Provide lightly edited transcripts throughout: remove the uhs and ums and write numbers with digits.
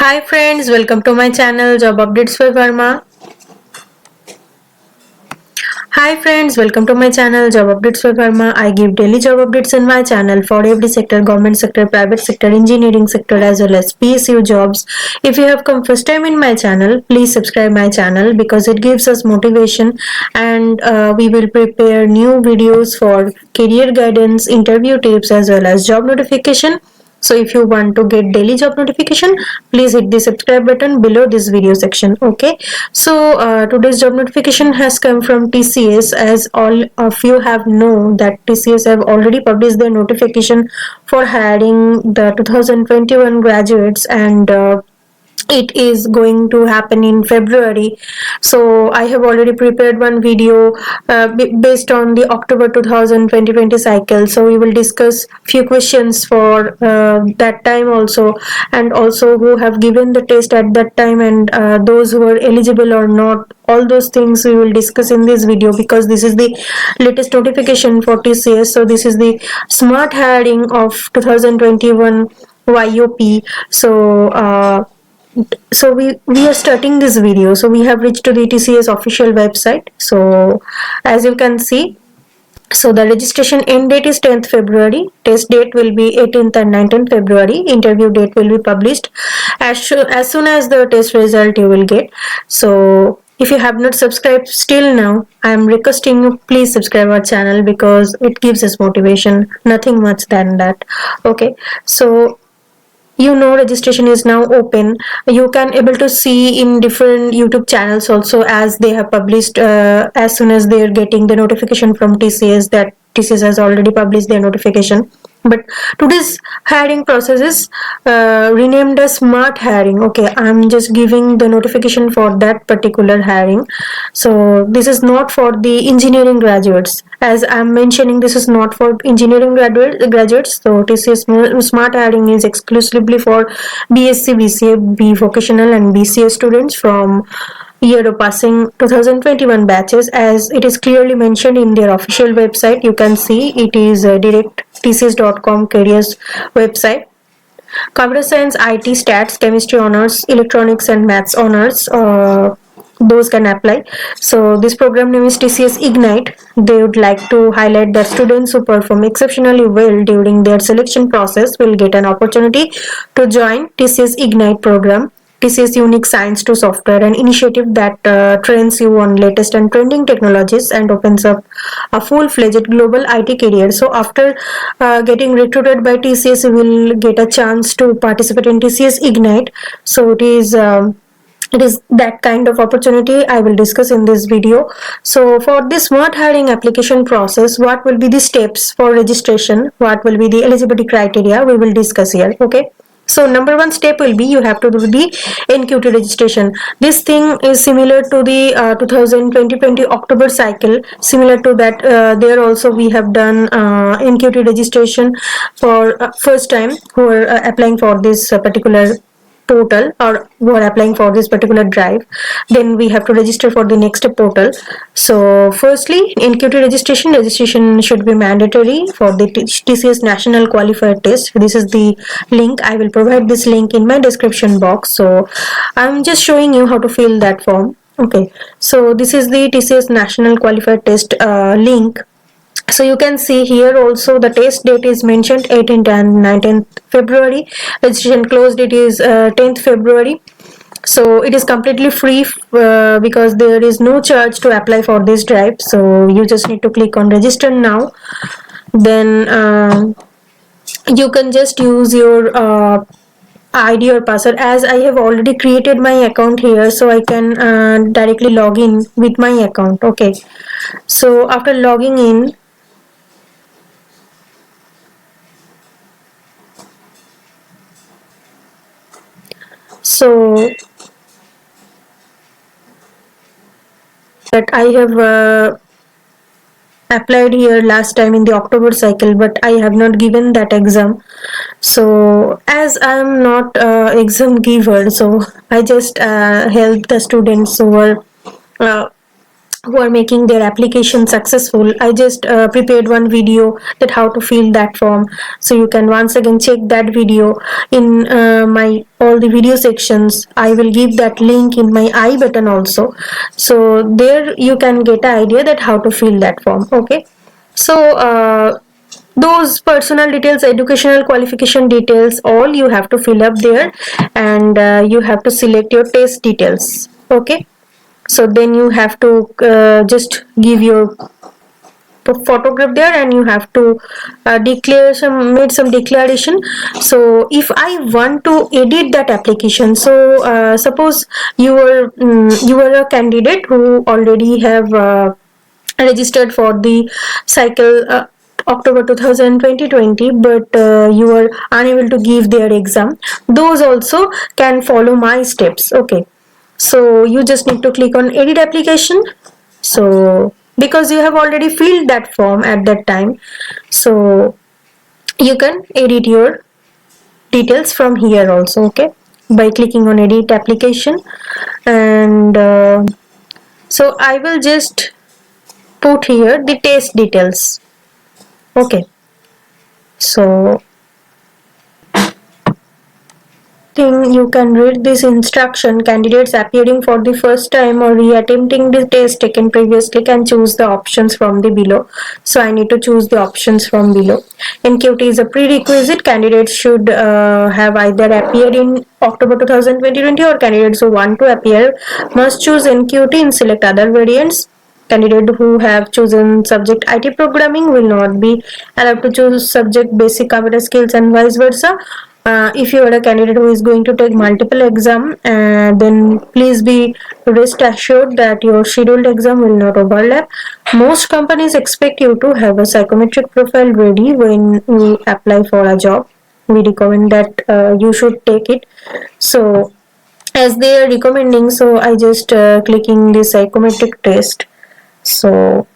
Hi friends, welcome to my channel Job Updates by Verma. Hi friends, welcome to my channel Job Updates by Verma. I give daily job updates in my channel for every sector, government sector, private sector, engineering sector as well as PSU jobs. If you have come first time in my channel, please subscribe my channel because it gives us motivation and we will prepare new videos for career guidance, interview tips as well as job notification. So if you want to get daily job notification, please hit the subscribe button below this video section. Okay, so today's job notification has come from TCS. As all of you have known that TCS have already published their notification for hiring the 2021 graduates, and it is going to happen in February. So I have already prepared one video based on the October 2020 cycle. So we will discuss few questions for that time also, and also who have given the test at that time, and those who are eligible or not. All those things we will discuss in this video because this is the latest notification for TCS. So this is the smart hiring of 2021 YOP. So we are starting this video. So we have reached to the TCS official website. So as you can see, so the registration end date is 10th February. Test date will be 18th and 19th February. Interview date will be published as soon as the test result you will get. So if you have not subscribed still now, I am requesting you please subscribe our channel because it gives us motivation. Nothing much than that. Okay. So registration is now open. You can able to see in different YouTube channels also, as they have published as soon as they are getting the notification from TCS that TCS has already published their notification. But today's hiring process is renamed as smart hiring. Okay, I'm just giving the notification for that particular hiring. So this is not for the engineering graduates. As I'm mentioning, this is not for engineering graduates. So TCS smart hiring is exclusively for BSc, BCA, B vocational and BCA students from year of passing 2021 batches, as it is clearly mentioned in their official website. You can see it is direct tcs.com careers website. Computer science, IT, stats, chemistry honors, electronics and maths honors, those can apply. So this program name is TCS Ignite. They would like to highlight that students who perform exceptionally well during their selection process will get an opportunity to join TCS Ignite program. TCS Unique Science to Software, an initiative that trains you on latest and trending technologies and opens up a full-fledged global IT career. So after getting recruited by TCS, you will get a chance to participate in TCS Ignite. So it is that kind of opportunity I will discuss in this video. So for this smart hiring application process, what will be the steps for registration, what will be the eligibility criteria, we will discuss here. Okay, so number one step will be you have to do the NQT registration. This thing is similar to the 2020 October cycle. Similar to that, there also we have done NQT registration for first time who are applying for this particular portal or who are applying for this particular drive. Then we have to register for the next portal. So firstly, NQT registration should be mandatory for the TCS national qualifier test. This is the link. I will provide this link in my description box. So I'm just showing you how to fill that form. Okay, so this is the TCS national qualifier test link. So you can see here also the test date is mentioned 18th and 19th February. Registration close date is 10th February. So it is completely free because there is no charge to apply for this drive. So you just need to click on register now. Then you can just use your ID or password. As I have already created my account here, so I can directly log in with my account. Okay, so after logging in, so that I have applied here last time in the October cycle, but I have not given that exam. So as I am not exam giver, so I just help the students who are who are making their application successful. I just prepared one video that how to fill that form, so you can once again check that video in my all the video sections. I will give that link in my I button also, so there you can get an idea that how to fill that form. Okay, so those personal details, educational qualification details, all you have to fill up there, and you have to select your test details. Okay, so then you have to just give your photograph there, and you have to declare some made some declaration. So if I want to edit that application, so suppose you were a candidate who already have registered for the cycle October 2020, but you are unable to give their exam. Those also can follow my steps. Okay, so you just need to click on edit application. So because you have already filled that form at that time, so you can edit your details from here also. Okay, by clicking on edit application, and so I will just put here the test details. Okay, so you can read this instruction. Candidates appearing for the first time or reattempting the test taken previously can choose the options from the below. So I need to choose the options from below. NQT is a prerequisite. Candidates should have either appeared in October 2020 or candidates who want to appear must choose NQT and select other variants. Candidates who have chosen subject IT programming will not be allowed to choose subject basic computer skills, and vice versa. If you are a candidate who is going to take multiple exam, then please be rest assured that your scheduled exam will not overlap. Most companies expect you to have a psychometric profile ready when you apply for a job. We recommend that you should take it. So as they are recommending, so I just clicking the psychometric test. So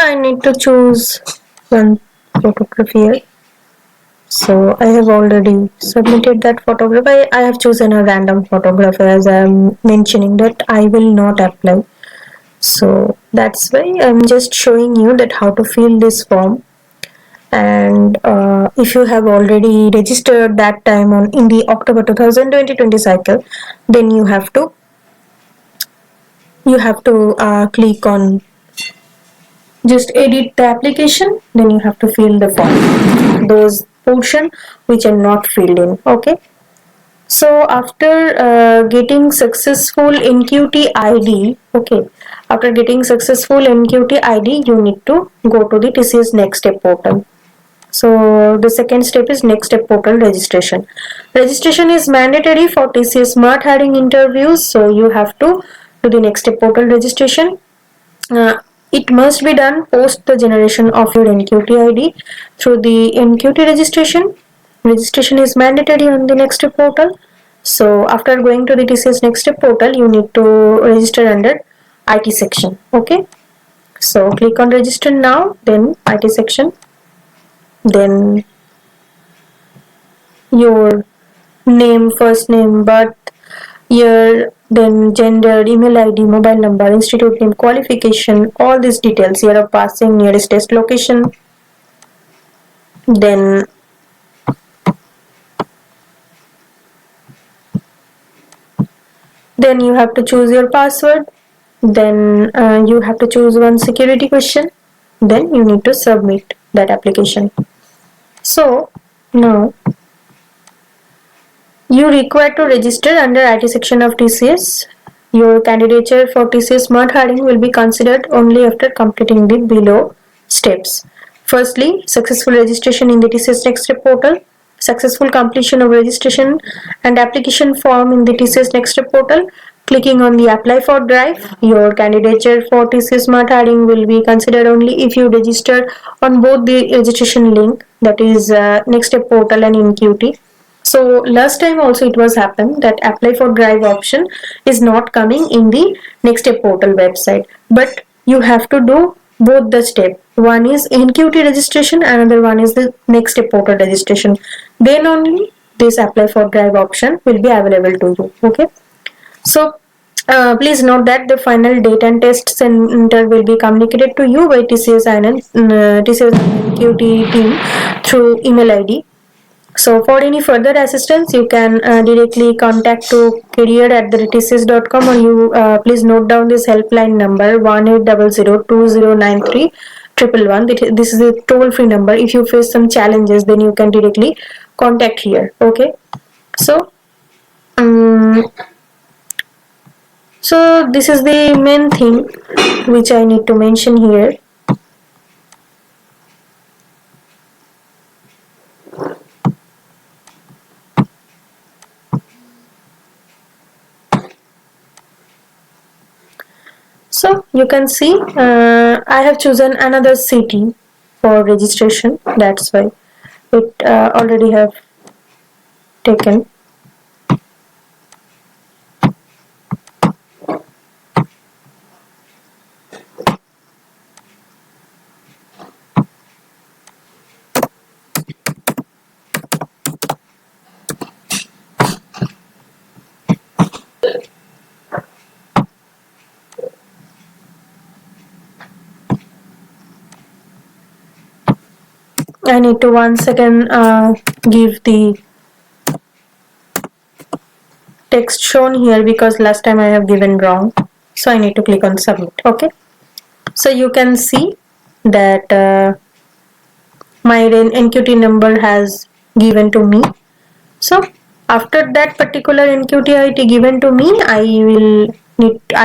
I need to choose one photograph here. So I have already submitted that photograph. I have chosen a random photograph, as I am mentioning that I will not apply. So that's why I'm just showing you that how to fill this form. And if you have already registered that time on in the October 2020 cycle, then you have to click on just edit the application, then you have to fill the form, those portion which are not filled in. Okay, so after getting successful NQT ID, okay, after getting successful NQT ID, you need to go to the TCS Next Step portal. So the second step is Next Step portal registration. Registration is mandatory for TCS Smart Hiring interviews, so you have to do the Next Step portal registration. It must be done post the generation of your NQT ID through the NQT registration. Registration is mandatory on the Next Step portal. So after going to the TCS Next Step portal, you need to register under IT section. Okay, so click on register now, then IT section, then your name, first name, birth year, then gender, email ID, mobile number, institute name, qualification, all these details, year of passing, nearest test location. Then you have to choose your password. Then you have to choose one security question. Then you need to submit that application. So now you require to register under IT section of TCS. Your candidature for TCS Smart Hiring will be considered only after completing the below steps. Firstly, successful registration in the TCS Next Step portal, successful completion of registration and application form in the TCS Next Step portal, Clicking on the apply for drive, your candidature for TCS Smart Hiring will be considered only if you register on both the registration link, that is Next Step portal and NQT. So last time also it was happened that apply for drive option is not coming in the Next Step portal website, but you have to do both the step. One is NQT registration, another one is the Next Step portal registration. Then only this apply for drive option will be available to you. Okay. So please note that the final date and test center will be communicated to you by TCS and TCS NQT team through email ID. So for any further assistance, you can directly contact to career@tcs.com, or you please note down this helpline number 1800209311. This is a toll-free number. If you face some challenges, then you can directly contact here. Okay. So so this is the main thing which I need to mention here. So you can see I have chosen another city for registration. That's why it already have taken. I need to once again give the text shown here because last time I have given wrong. So I need to click on submit. Okay. So you can see that my NQT number has given to me. So after that particular NQT ID given to me, I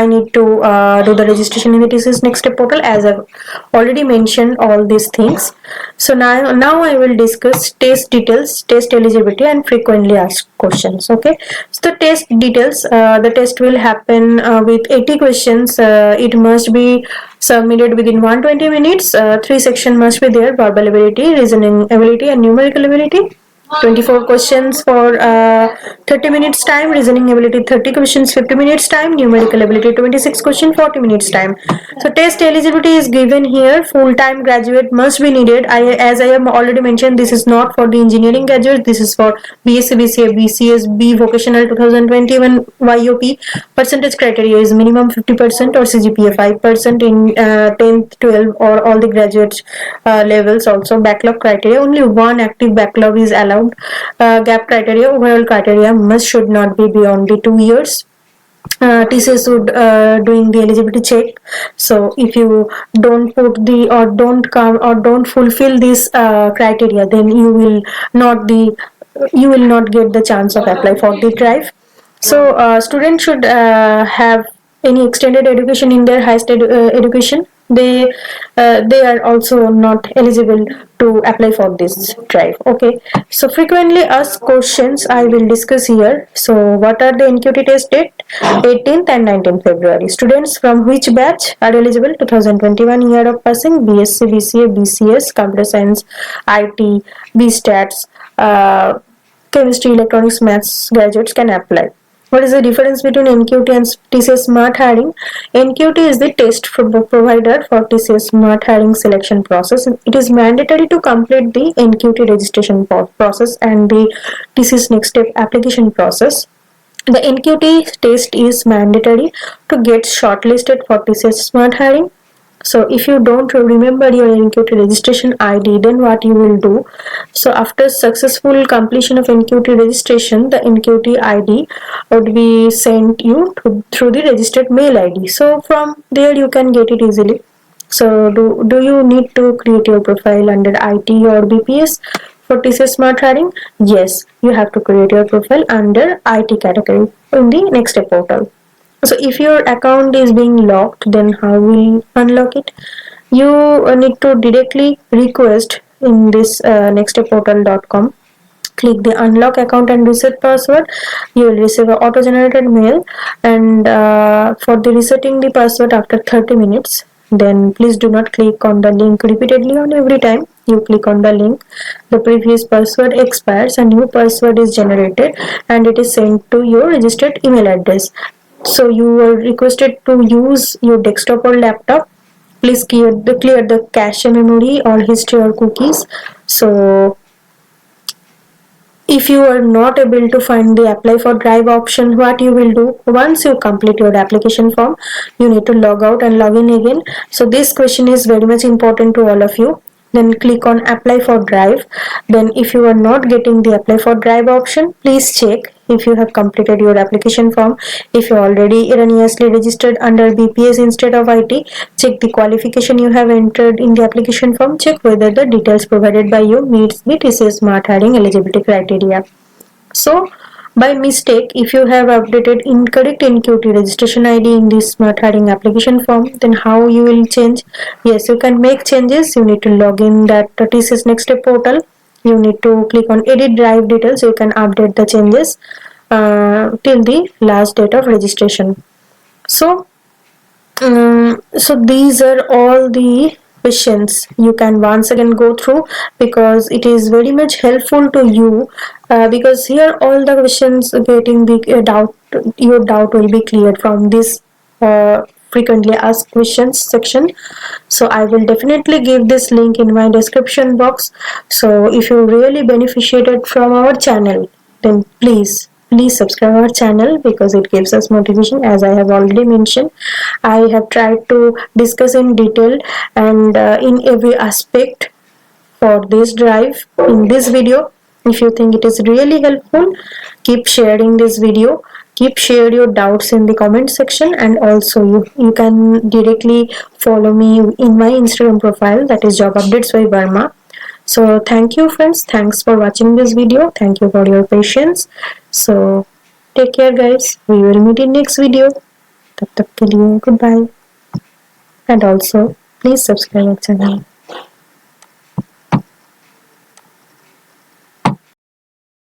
need to do the registration in the TCS Next Step portal, as I've already mentioned all these things. So now I will discuss test details, test eligibility, and frequently asked questions. Okay. So the test details, the test will happen with 80 questions. It must be submitted within 120 minutes. Three sections must be there: verbal ability, reasoning ability, and numerical ability. 24 questions for 30 minutes time, reasoning ability 30 questions 50 minutes time, numerical ability 26 questions 40 minutes time. So test eligibility is given here. Full-time graduate must be needed. As I have already mentioned, this is not for the engineering graduate, this is for BSc, BCA, BCS, B vocational 2021 YOP. Percentage criteria is minimum 50% or CGPA 5% in 10th 12th or all the graduate levels. Also backlog criteria, only one active backlog is allowed. Gap criteria, overall criteria should not be beyond the 2 years. TCS would doing the eligibility check. So if you don't put the or don't come or don't fulfill this criteria, then you will not get the chance of apply for the drive. So students should have any extended education in their highest education. They are also not eligible to apply for this drive. Okay. So frequently asked questions I will discuss here. So what are the NQT test date? 18th and 19th February. Students from which batch are eligible? 2021 year of passing, BSc, BCA, BCS, Computer Science, IT, BStats, Chemistry, Electronics, Maths graduates can apply. What is the difference between NQT and TCS Smart Hiring? NQT is the test provider for TCS Smart Hiring selection process. It is mandatory to complete the NQT registration process and the TCS Next Step application process. The NQT test is mandatory to get shortlisted for TCS Smart Hiring. So if you don't remember your NQT registration ID, then what you will do? So after successful completion of NQT registration, the NQT ID would be sent you through the registered mail ID. So from there you can get it easily. So do you need to create your profile under IT or BPS for TCS Smart Hiring? Yes, you have to create your profile under IT category in the Next Step portal. So if your account is being locked, then how will you unlock it? You need to directly request in this nextstepportal.com. click the unlock account and reset password. You will receive an auto generated mail, and for the resetting the password after 30 minutes, then please do not click on the link repeatedly. On every time you click on the link, the previous password expires, a new password is generated, and it is sent to your registered email address. So you are requested to use your desktop or laptop. Please clear the cache memory or history or cookies. So if you are not able to find the apply for drive option, what you will do, once you complete your application form, you need to log out and log in again. So this question is very much important to all of you. Then click on apply for drive. Then if you are not getting the apply for drive option, please check if you have completed your application form. If you already erroneously registered under BPS instead of IT, check the qualification you have entered in the application form. Check whether the details provided by you meets the TCS Smart Hiring eligibility criteria. So by mistake, if you have updated incorrect NQT registration ID in this Smart Hiring application form, then how you will change? Yes, you can make changes. You need to log in that TCS Next Step portal. You need to click on edit drive details. You can update the changes till the last date of registration. So so these are all the questions you can once again go through, because it is very much helpful to you, because here all the questions getting the doubt, your doubt will be cleared from this frequently asked questions section. So I will definitely give this link in my description box. So if you really benefited from our channel, then please subscribe our channel, because it gives us motivation. As I have already mentioned, I have tried to discuss in detail and in every aspect for this drive in this video. If you think it is really helpful, keep sharing this video, keep share your doubts in the comment section, and also you can directly follow me in my Instagram profile, that is Job Updates by Verma. So thank you friends, thanks for watching this video, thank you for your patience. So take care guys, we will meet in next video. तब तक के लिए goodbye, and also please subscribe our channel.